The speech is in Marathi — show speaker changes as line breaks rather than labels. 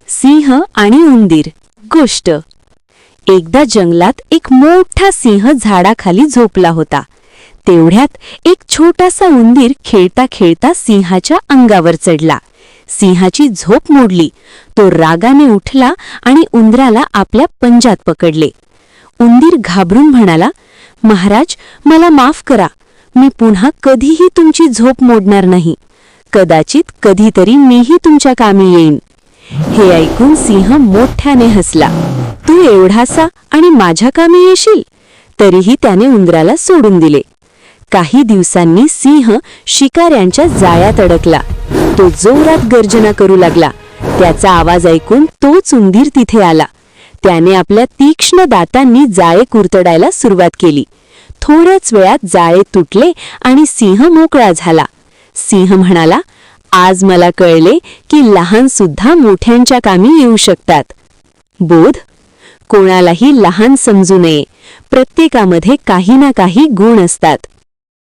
सिंह आणि उंदीर गोष्ट। एकदा जंगलात एक मोठा सिंह झाडाखाली झोपला होता। तेवढ्यात एक छोटासा उंदीर खेळता खेळता सिंहाच्या अंगावर चढला। सिंहाची झोप मोडली। तो रागाने उठला आणि उंदराला आपल्या पंजात पकडले। उंदीर घाबरून म्हणाला, महाराज, मला माफ करा, मी पुन्हा कधीही तुमची झोप मोडणार नाही। कदाचित कधीतरी मीही तुमच्या कामी येईन। हे ऐकून सिंह मोठ्याने हसला, तू एवढासा आणि माझ्या कामी येशील? तरीही त्याने उंदराला सोडून दिले। काही दिवसांनी सिंह शिकाऱ्यांच्या जाळ्यात अडकला। तो जोरात गर्जना करू लागला। त्याचा आवाज ऐकून तोच उंदीर तिथे आला। त्याने आपल्या तीक्ष्ण दातांनी जाळे कुरतडायला सुरुवात केली। थोड्याच वेळात जाळे तुटले आणि सिंह मोकळा झाला। सिंह म्हणाला, आज मला कळले की लहान सुद्धा मोठ्यांच्या कामी येऊ शकतात। बोध, कोणालाही लहान समजू नये। प्रत्येकामध्ये काही ना काही गुण असतात।